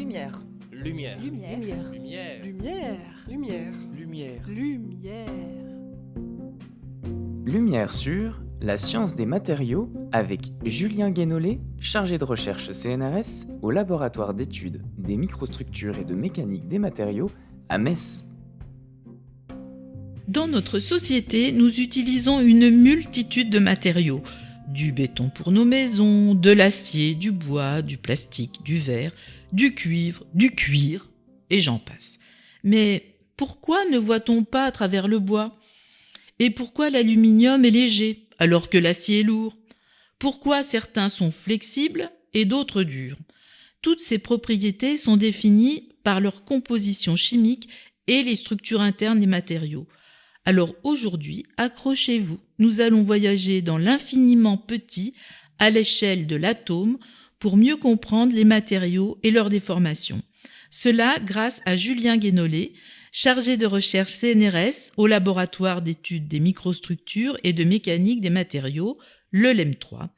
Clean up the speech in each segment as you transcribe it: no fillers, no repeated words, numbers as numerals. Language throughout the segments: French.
Lumière. Lumière. Lumière. Lumière. Lumière. Lumière. Lumière. Lumière. Lumière sur la science des matériaux avec Julien Guénolé, chargé de recherche CNRS au laboratoire d'études des microstructures et de mécanique des matériaux à Metz. Dans notre société, nous utilisons une multitude de matériaux. Du béton pour nos maisons, de l'acier, du bois, du plastique, du verre, du cuivre, du cuir, et j'en passe. Mais pourquoi ne voit-on pas à travers le bois ? Et pourquoi l'aluminium est léger alors que l'acier est lourd ? Pourquoi certains sont flexibles et d'autres durs ? Toutes ces propriétés sont définies par leur composition chimique et les structures internes des matériaux. Alors aujourd'hui, accrochez-vous, nous allons voyager dans l'infiniment petit, à l'échelle de l'atome, pour mieux comprendre les matériaux et leurs déformations. Cela grâce à Julien Guénolé, chargé de recherche CNRS au laboratoire d'études des microstructures et de mécanique des matériaux, le LEM3.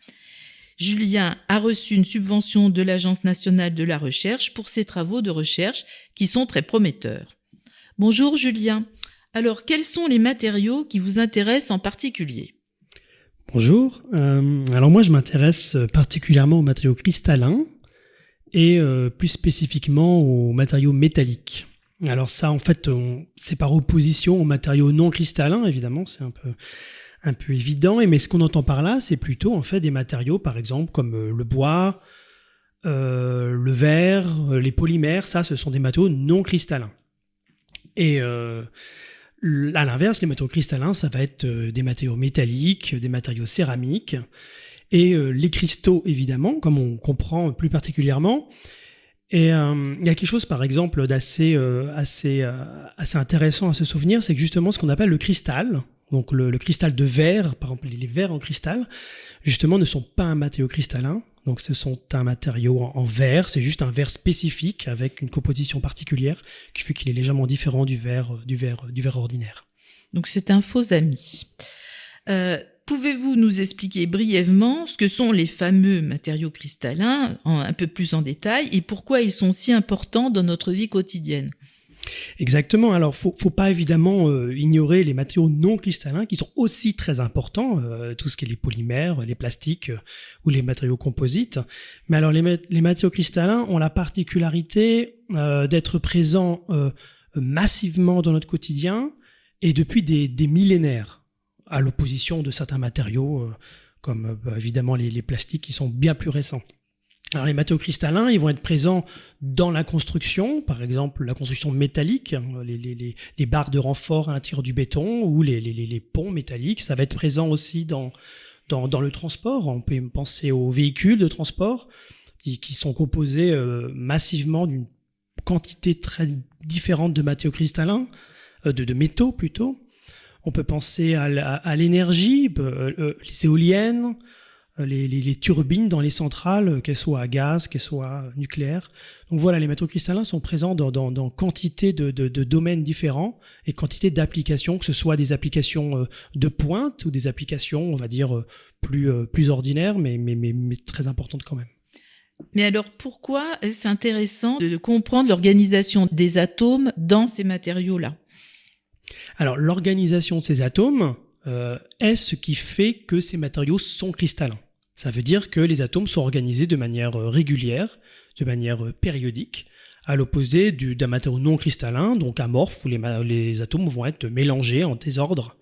Julien a reçu une subvention de l'Agence nationale de la recherche pour ses travaux de recherche qui sont très prometteurs. Bonjour Julien. Alors, quels sont les matériaux qui vous intéressent en particulier ? Bonjour. Alors moi, je m'intéresse particulièrement aux matériaux cristallins et plus spécifiquement aux matériaux métalliques. Alors ça, en fait, c'est par opposition aux matériaux non cristallins, évidemment, c'est un peu évident. Mais ce qu'on entend par là, c'est plutôt en fait des matériaux, par exemple, comme le bois, le verre, les polymères. Ça, ce sont des matériaux non cristallins. Et à l'inverse, les matériaux cristallins, ça va être des matériaux métalliques, des matériaux céramiques, et les cristaux, évidemment, comme on comprend plus particulièrement. Et il y a quelque chose, par exemple, d'assez intéressant à se souvenir, c'est que justement ce qu'on appelle le cristal, donc le cristal de verre, par exemple les verres en cristal, justement ne sont pas un matériau cristallin. Donc ce sont un matériau en verre, c'est juste un verre spécifique avec une composition particulière qui fait qu'il est légèrement différent du verre ordinaire. Donc c'est un faux ami. Pouvez-vous nous expliquer brièvement ce que sont les fameux matériaux cristallins, un peu plus en détail, et pourquoi ils sont si importants dans notre vie quotidienne ? Exactement. Alors, faut pas évidemment ignorer les matériaux non cristallins qui sont aussi très importants, tout ce qui est les polymères, les plastiques ou les matériaux composites. Mais alors, les matériaux cristallins ont la particularité d'être présents massivement dans notre quotidien et depuis des millénaires, à l'opposition de certains matériaux comme évidemment les plastiques qui sont bien plus récents. Alors les matériaux cristallins, ils vont être présents dans la construction, par exemple la construction métallique, les barres de renfort à l'intérieur du béton ou les ponts métalliques. Ça va être présent aussi dans le transport. On peut penser aux véhicules de transport qui sont composés massivement d'une quantité très différente de matériaux cristallins, de métaux plutôt. On peut penser à l'énergie, les éoliennes, les turbines dans les centrales, qu'elles soient à gaz, qu'elles soient nucléaires. Donc voilà, les matériaux cristallins sont présents dans quantité de domaines différents et quantité d'applications, que ce soit des applications de pointe ou des applications, on va dire, plus ordinaires, mais très importantes quand même. Mais alors pourquoi est-ce intéressant de comprendre l'organisation des atomes dans ces matériaux-là ? Alors l'organisation de ces atomes est ce qui fait que ces matériaux sont cristallins. Ça veut dire que les atomes sont organisés de manière régulière, de manière périodique, à l'opposé d'un matériau non cristallin, donc amorphe, où les atomes vont être mélangés en désordre.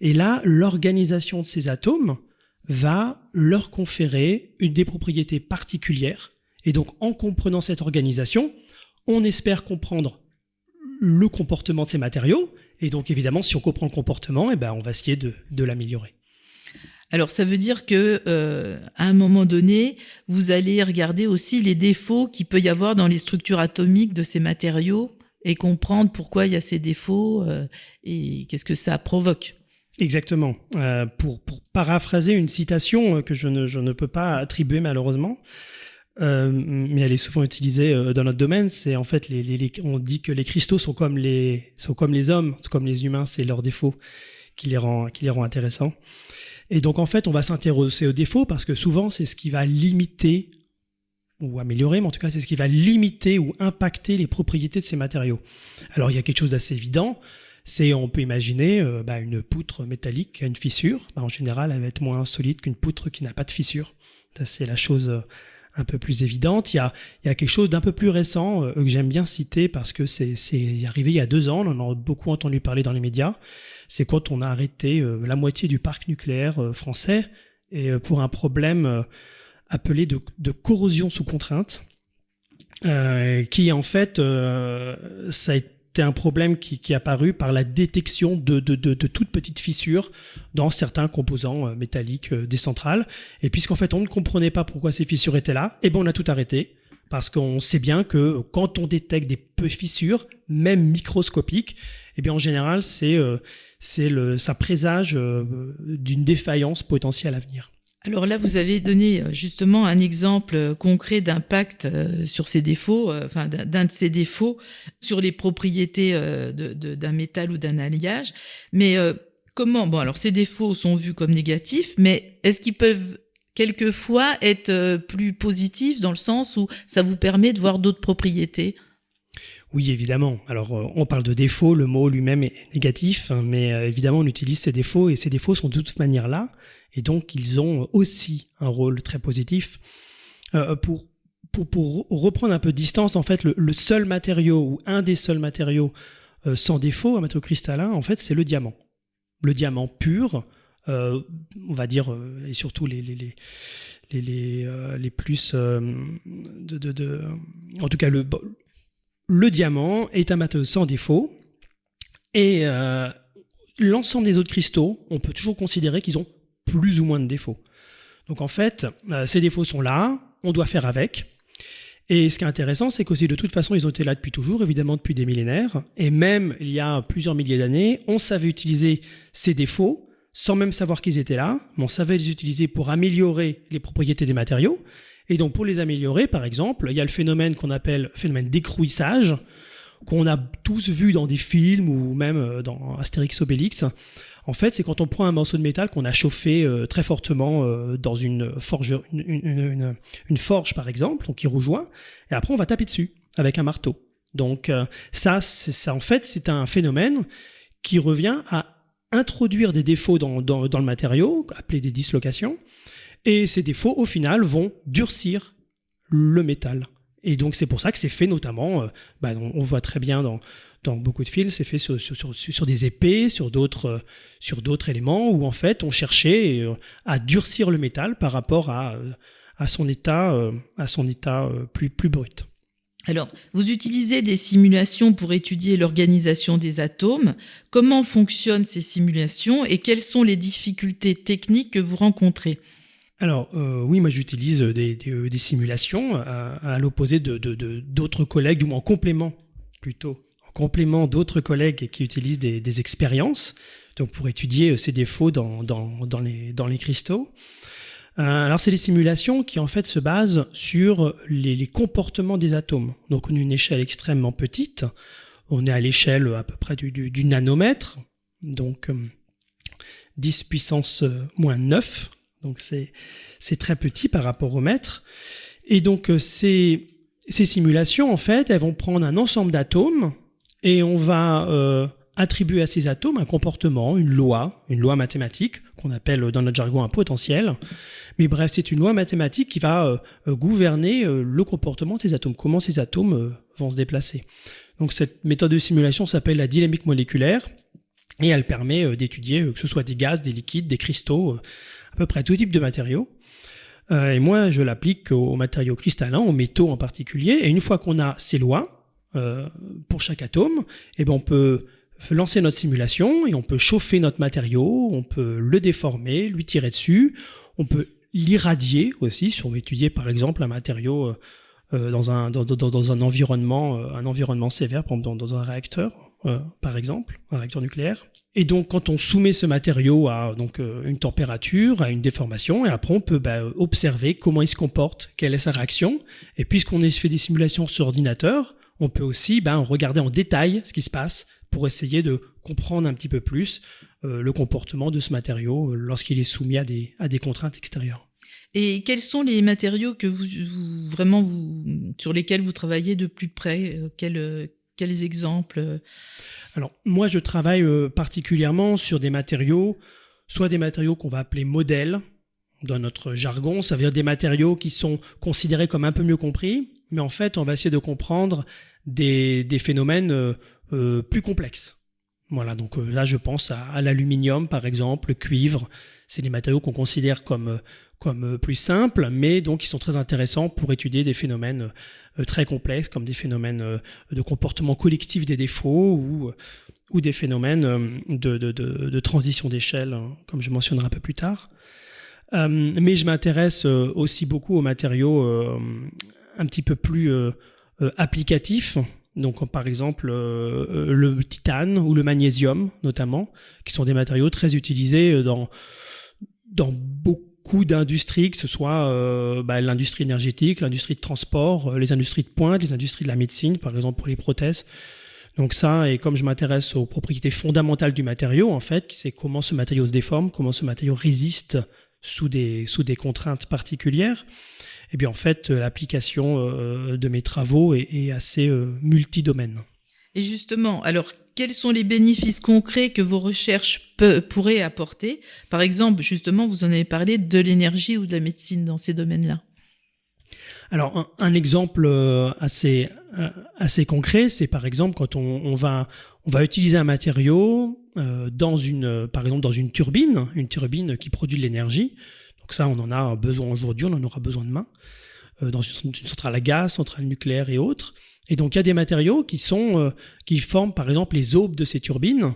Et là, l'organisation de ces atomes va leur conférer des propriétés particulières. Et donc, en comprenant cette organisation, on espère comprendre le comportement de ces matériaux. Et donc, évidemment, si on comprend le comportement, on va essayer de l'améliorer. Alors, ça veut dire que à un moment donné, vous allez regarder aussi les défauts qu'il peut y avoir dans les structures atomiques de ces matériaux et comprendre pourquoi il y a ces défauts et qu'est-ce que ça provoque. Exactement. Pour paraphraser une citation que je ne peux pas attribuer malheureusement, mais elle est souvent utilisée dans notre domaine, c'est en fait on dit que les cristaux sont comme les hommes, comme les humains, c'est leurs défauts qui les rend intéressants. Et donc en fait, on va s'intéresser aux défauts parce que souvent c'est ce qui va limiter ou améliorer, mais en tout cas, c'est ce qui va limiter ou impacter les propriétés de ces matériaux. Alors, il y a quelque chose d'assez évident, c'est on peut imaginer une poutre métallique qui a une fissure. En général, elle va être moins solide qu'une poutre qui n'a pas de fissure. Ça, c'est la chose un peu plus évidente. Il y a quelque chose d'un peu plus récent que j'aime bien citer parce que c'est arrivé il y a 2 ans, on en a beaucoup entendu parler dans les médias. C'est quand on a arrêté la moitié du parc nucléaire français et pour un problème appelé de corrosion sous contrainte, qui en fait, ça a été un problème qui est apparu par la détection de toutes petites fissures dans certains composants métalliques des centrales. Et puisqu'en fait, on ne comprenait pas pourquoi ces fissures étaient là, on a tout arrêté. Parce qu'on sait bien que quand on détecte des fissures, même microscopiques, en général, ça présage d'une défaillance potentielle à venir. Alors là, vous avez donné justement un exemple concret d'impact sur ces défauts, d'un de ces défauts sur les propriétés d'un métal ou d'un alliage. Mais comment ? Bon, alors ces défauts sont vus comme négatifs, mais est-ce qu'ils peuvent quelquefois être plus positifs dans le sens où ça vous permet de voir d'autres propriétés ? Oui, évidemment. Alors, on parle de défauts, le mot lui-même est négatif, mais évidemment, on utilise ces défauts, et ces défauts sont de toute manière là, et donc ils ont aussi un rôle très positif. Pour reprendre un peu de distance, en fait, le seul matériau, ou un des seuls matériaux sans défaut, un matériau cristallin, en fait, c'est le diamant. Le diamant pur, on va dire, et surtout les plus... en tout cas, le diamant est un matériau sans défaut, et l'ensemble des autres cristaux, on peut toujours considérer qu'ils ont plus ou moins de défauts. Donc en fait, ces défauts sont là, on doit faire avec. Et ce qui est intéressant, c'est qu'aussi de toute façon, ils ont été là depuis toujours, évidemment depuis des millénaires, et même il y a plusieurs milliers d'années, on savait utiliser ces défauts sans même savoir qu'ils étaient là, mais on savait les utiliser pour améliorer les propriétés des matériaux. Et donc pour les améliorer, par exemple, il y a le phénomène qu'on appelle phénomène d'écrouissage, qu'on a tous vu dans des films ou même dans Astérix Obélix. En fait, c'est quand on prend un morceau de métal qu'on a chauffé très fortement dans une forge, une forge par exemple, donc qui rougeoie, et après on va taper dessus avec un marteau. Donc ça, en fait, c'est un phénomène qui revient à introduire des défauts dans le matériau, appelés des dislocations, et ces défauts, au final, vont durcir le métal. Et donc, c'est pour ça que c'est fait notamment, on voit très bien dans beaucoup de films, c'est fait sur des épées, sur d'autres éléments, où en fait, on cherchait à durcir le métal par rapport à son état plus brut. Alors, vous utilisez des simulations pour étudier l'organisation des atomes. Comment fonctionnent ces simulations et quelles sont les difficultés techniques que vous rencontrez ? Alors, oui, moi j'utilise des simulations à l'opposé d'autres collègues, du moins en complément d'autres collègues qui utilisent des expériences, donc pour étudier ces défauts dans les cristaux. Alors, c'est des simulations qui en fait se basent sur les comportements des atomes. Donc, on a une échelle extrêmement petite. On est à l'échelle à peu près du nanomètre, donc 10 puissance moins 9. Donc, c'est très petit par rapport au mètre. Et donc, ces simulations, en fait, elles vont prendre un ensemble d'atomes et on va attribuer à ces atomes un comportement, une loi mathématique, qu'on appelle dans notre jargon un potentiel. Mais bref, c'est une loi mathématique qui va gouverner le comportement de ces atomes, comment ces atomes vont se déplacer. Donc cette méthode de simulation s'appelle la dynamique moléculaire et elle permet d'étudier que ce soit des gaz, des liquides, des cristaux, à peu près tout type de matériaux. Et moi, je l'applique aux matériaux cristallins, aux métaux en particulier. Et une fois qu'on a ces lois pour chaque atome, on peut lancer notre simulation et on peut chauffer notre matériau, on peut le déformer, lui tirer dessus, on peut l'irradier aussi, si on veut étudier par exemple un matériau dans un environnement sévère, par exemple dans un réacteur, par exemple, un réacteur nucléaire. Et donc quand on soumet ce matériau à une température, à une déformation, et après on peut observer comment il se comporte, quelle est sa réaction. Et puisqu'on a fait des simulations sur ordinateur, on peut aussi regarder en détail ce qui se passe pour essayer de comprendre un petit peu plus le comportement de ce matériau lorsqu'il est soumis à des contraintes extérieures. Et quels sont les matériaux que sur lesquels vous travaillez de plus près? Quels exemples? Alors, moi, je travaille particulièrement sur des matériaux, soit des matériaux qu'on va appeler modèles, dans notre jargon, ça veut dire des matériaux qui sont considérés comme un peu mieux compris, mais en fait, on va essayer de comprendre des phénomènes plus complexes. Voilà, donc là, je pense à l'aluminium, par exemple, le cuivre. C'est des matériaux qu'on considère comme plus simples, mais donc qui sont très intéressants pour étudier des phénomènes très complexes, comme des phénomènes de comportement collectif des défauts ou des phénomènes de transition d'échelle, comme je mentionnerai un peu plus tard. Mais je m'intéresse aussi beaucoup aux matériaux un petit peu plus applicatifs, donc par exemple le titane ou le magnésium notamment, qui sont des matériaux très utilisés dans beaucoup d'industries, que ce soit l'industrie énergétique, l'industrie de transport, les industries de pointe, les industries de la médecine, par exemple pour les prothèses. Donc ça, et comme je m'intéresse aux propriétés fondamentales du matériau, en fait, c'est comment ce matériau se déforme, comment ce matériau résiste sous des contraintes particulières, et bien en fait l'application de mes travaux est assez multidomaine. Et justement, alors quels sont les bénéfices concrets que vos recherches pourraient apporter? Par exemple, justement, vous en avez parlé de l'énergie ou de la médecine dans ces domaines-là. Alors un exemple assez concret, c'est par exemple quand on va utiliser un matériau par exemple dans une turbine qui produit de l'énergie. Donc ça, on en a besoin aujourd'hui, on en aura besoin demain, dans une centrale à gaz, centrale nucléaire et autres. Et donc il y a des matériaux qui forment par exemple les aubes de ces turbines.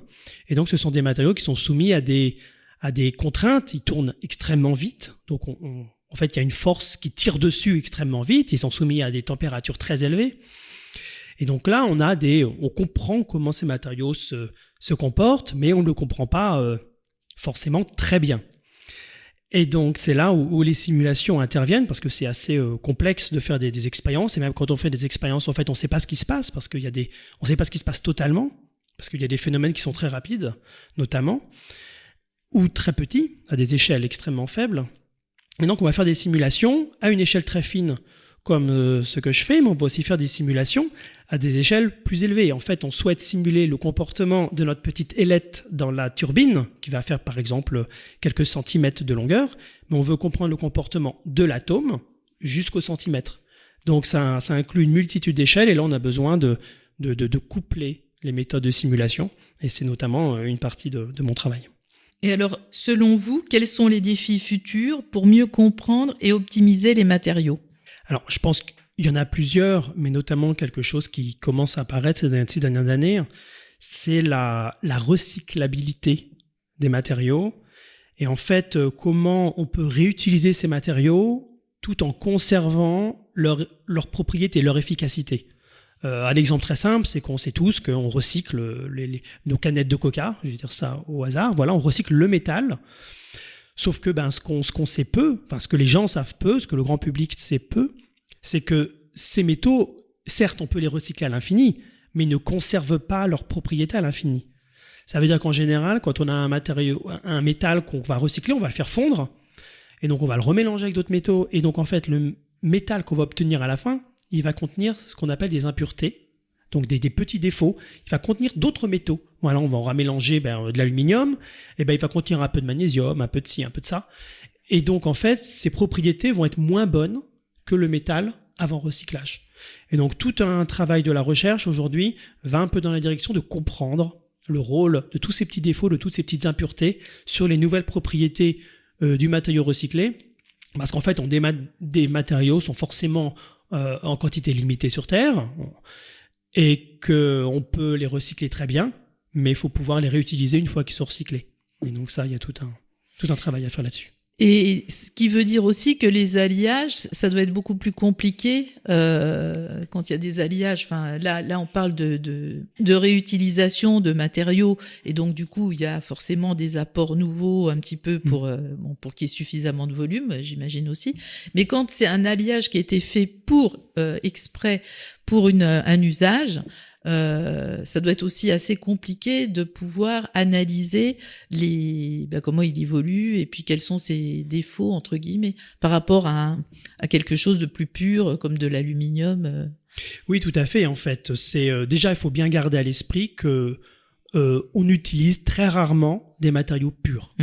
Et donc ce sont des matériaux qui sont soumis à des contraintes. Ils tournent extrêmement vite. Donc en fait, il y a une force qui tire dessus extrêmement vite. Ils sont soumis à des températures très élevées. Et donc là, on comprend comment ces matériaux se comportent, mais on ne le comprend pas forcément très bien. Et donc, c'est là où les simulations interviennent, parce que c'est assez complexe de faire des expériences. Et même quand on fait des expériences, en fait, on ne sait pas ce qui se passe, parce on ne sait pas ce qui se passe totalement, parce qu'il y a des phénomènes qui sont très rapides, notamment, ou très petits, à des échelles extrêmement faibles. Et donc, on va faire des simulations à une échelle très fine, comme ce que je fais, mais on va aussi faire des simulations à des échelles plus élevées. En fait, on souhaite simuler le comportement de notre petite ailette dans la turbine, qui va faire par exemple quelques centimètres de longueur, mais on veut comprendre le comportement de l'atome jusqu'au centimètre. Donc ça inclut une multitude d'échelles, et là on a besoin de coupler les méthodes de simulation, et c'est notamment une partie de mon travail. Et alors, selon vous, quels sont les défis futurs pour mieux comprendre et optimiser les matériaux? Alors, je pense qu'il y en a plusieurs, mais notamment quelque chose qui commence à apparaître ces dernières années, c'est la recyclabilité des matériaux. Et en fait, comment on peut réutiliser ces matériaux tout en conservant leur propriété, leur efficacité. Un exemple très simple, c'est qu'on sait tous qu'on recycle nos canettes de coca, je vais dire ça au hasard, voilà, on recycle le métal. Sauf que ce qu'on sait peu, ce que les gens savent peu, ce que le grand public sait peu, c'est que ces métaux, certes, on peut les recycler à l'infini, mais ils ne conservent pas leur propriété à l'infini. Ça veut dire qu'en général, quand on a un métal qu'on va recycler, on va le faire fondre, et donc on va le remélanger avec d'autres métaux, et donc en fait, le métal qu'on va obtenir à la fin, il va contenir ce qu'on appelle des impuretés, donc des petits défauts. Il va contenir d'autres métaux. Voilà, on va mélanger de l'aluminium, et il va contenir un peu de magnésium, un peu de ci, un peu de ça. Et donc, en fait, ces propriétés vont être moins bonnes que le métal avant recyclage. Et donc, tout un travail de la recherche aujourd'hui va un peu dans la direction de comprendre le rôle de tous ces petits défauts, de toutes ces petites impuretés sur les nouvelles propriétés du matériau recyclé. Parce qu'en fait, des matériaux sont forcément en quantité limitée sur Terre, et qu'on peut les recycler très bien, mais il faut pouvoir les réutiliser une fois qu'ils sont recyclés. Et donc ça, il y a tout un travail à faire là-dessus. Et ce qui veut dire aussi que les alliages, ça doit être beaucoup plus compliqué quand il y a des alliages. Enfin, là, on parle de réutilisation de matériaux, et donc du coup, il y a forcément des apports nouveaux un petit peu pour qu'il y ait suffisamment de volume, j'imagine aussi. Mais quand c'est un alliage qui a été fait exprès pour un usage, ça doit être aussi assez compliqué de pouvoir analyser comment il évolue et puis quels sont ses défauts, entre guillemets, par rapport à quelque chose de plus pur comme de l'aluminium. Oui, tout à fait. En fait, déjà, il faut bien garder à l'esprit que on utilise très rarement des matériaux purs.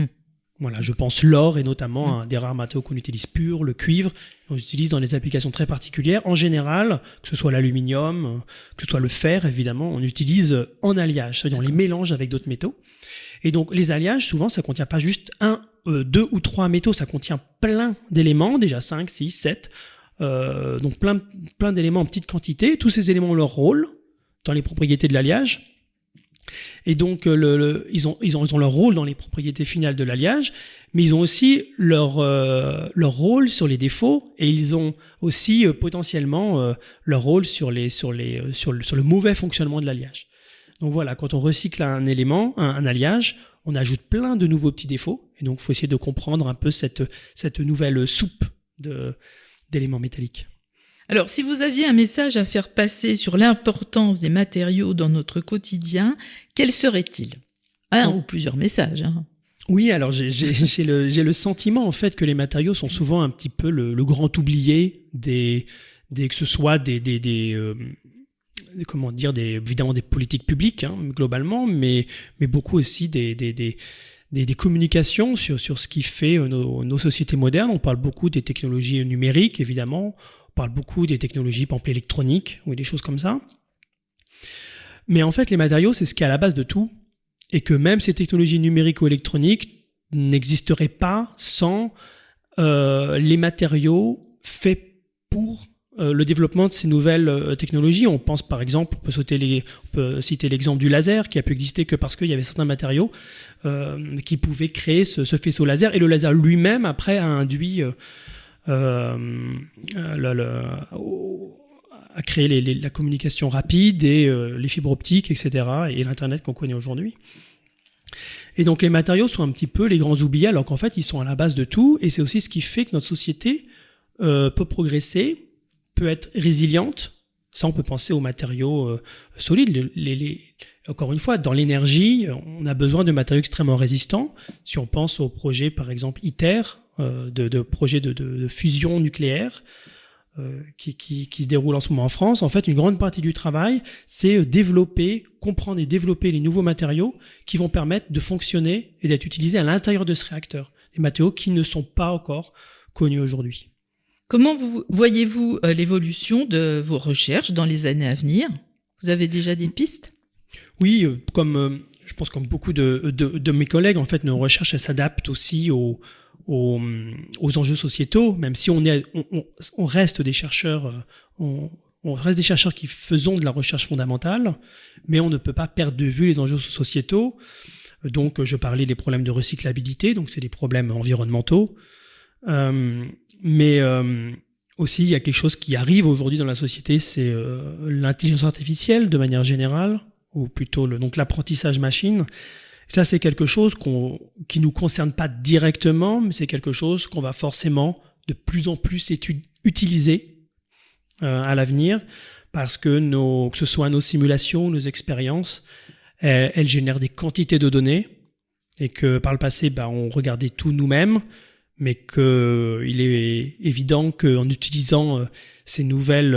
Voilà, je pense l'or est notamment un des rares matériaux qu'on utilise pur, le cuivre, on l'utilise dans des applications très particulières. En général, que ce soit l'aluminium, que ce soit le fer, évidemment, on utilise en alliage, c'est-à-dire on les mélange avec d'autres métaux. Et donc les alliages, souvent, ça contient pas juste 2 ou 3 métaux, ça contient plein d'éléments, déjà 5, 6, 7, donc plein d'éléments en petite quantité. Tous ces éléments ont leur rôle dans les propriétés de l'alliage. Et donc, ils ont leur rôle dans les propriétés finales de l'alliage, mais ils ont aussi leur rôle sur les défauts, et ils ont aussi potentiellement leur rôle sur le mauvais fonctionnement de l'alliage. Donc voilà, quand on recycle un élément, un alliage, on ajoute plein de nouveaux petits défauts, et donc il faut essayer de comprendre un peu cette nouvelle soupe d'éléments métalliques. Alors, si vous aviez un message à faire passer sur l'importance des matériaux dans notre quotidien, quel serait-il ? Un ou plusieurs messages. Oui, alors j'ai le sentiment en fait que les matériaux sont souvent un petit peu le grand oublié que ce soit évidemment des politiques publiques globalement, mais beaucoup aussi des communications sur ce qui fait nos sociétés modernes. On parle beaucoup des technologies numériques, évidemment. On parle beaucoup des technologies, par exemple électroniques ou des choses comme ça. Mais en fait, les matériaux, c'est ce qui est à la base de tout. Et que même ces technologies numériques ou électroniques n'existeraient pas sans les matériaux faits pour le développement de ces nouvelles technologies. On pense par exemple, on peut citer l'exemple du laser qui a pu exister que parce qu'il y avait certains matériaux qui pouvaient créer ce faisceau laser. Et le laser lui-même, après, a induit... à créer la communication rapide et les fibres optiques, etc. et l'Internet qu'on connaît aujourd'hui. Et donc les matériaux sont un petit peu les grands oubliés, alors qu'en fait ils sont à la base de tout, et c'est aussi ce qui fait que notre société peut progresser, peut être résiliente. Ça, on peut penser aux matériaux solides. Encore une fois, dans l'énergie, on a besoin de matériaux extrêmement résistants. Si on pense au projet, par exemple, ITER, de projets de fusion nucléaire qui se déroule en ce moment en France, en fait, une grande partie du travail, c'est comprendre et développer les nouveaux matériaux qui vont permettre de fonctionner et d'être utilisés à l'intérieur de ce réacteur. Des matériaux qui ne sont pas encore connus aujourd'hui. Comment voyez-vous l'évolution de vos recherches dans les années à venir ? Vous avez déjà des pistes ? Oui, je pense comme beaucoup de mes collègues, en fait, nos recherches s'adaptent aussi aux enjeux sociétaux, même si on reste des chercheurs, on reste des chercheurs qui faisons de la recherche fondamentale, mais on ne peut pas perdre de vue les enjeux sociétaux. Donc, je parlais des problèmes de recyclabilité, donc c'est des problèmes environnementaux. Mais aussi, il y a quelque chose qui arrive aujourd'hui dans la société, c'est l'intelligence artificielle de manière générale, ou plutôt donc l'apprentissage machine. Ça, c'est quelque chose qui nous concerne pas directement, mais c'est quelque chose qu'on va forcément de plus en plus utiliser à l'avenir, parce que que ce soit nos simulations, nos expériences, elles génèrent des quantités de données, et que par le passé, on regardait tout nous-mêmes, mais qu'il est évident qu'en utilisant ces nouvelles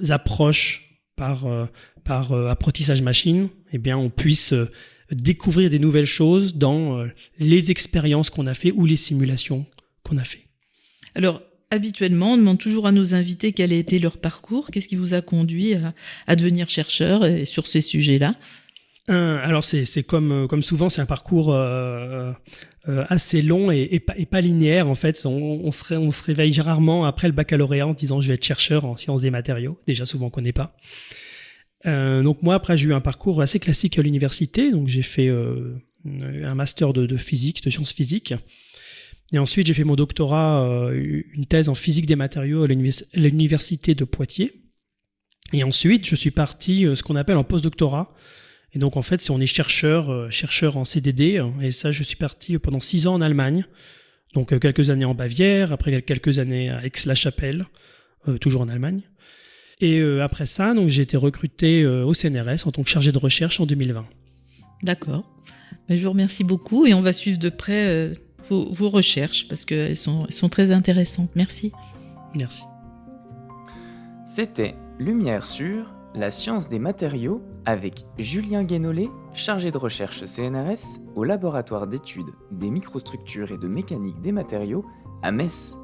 approches par apprentissage machine, eh bien, on puisse découvrir des nouvelles choses dans les expériences qu'on a fait ou les simulations qu'on a fait. Alors, habituellement, on demande toujours à nos invités quel a été leur parcours. Qu'est-ce qui vous a conduit à devenir chercheur sur ces sujets-là ? Alors, c'est comme souvent, c'est un parcours assez long et pas linéaire. En fait, on se réveille rarement après le baccalauréat en disant je vais être chercheur en sciences des matériaux. Déjà, souvent, on connaît pas. Donc moi, après, j'ai eu un parcours assez classique à l'université. Donc j'ai fait un master de physique, de sciences physiques. Et ensuite, j'ai fait mon doctorat, une thèse en physique des matériaux à l'université de Poitiers. Et ensuite, je suis parti ce qu'on appelle en postdoctorat. Et donc, en fait, on est chercheur en CDD. Et ça, je suis parti pendant 6 ans en Allemagne. Donc, quelques années en Bavière, après quelques années à Aix-la-Chapelle, toujours en Allemagne. Et après ça, donc, j'ai été recruté au CNRS en tant que chargé de recherche en 2020. D'accord. Ben, je vous remercie beaucoup et on va suivre de près vos recherches parce qu'elles sont très intéressantes. Merci. Merci. C'était Lumière sur la science des matériaux avec Julien Guénolé, chargé de recherche CNRS au laboratoire d'études des microstructures et de mécanique des matériaux à Metz.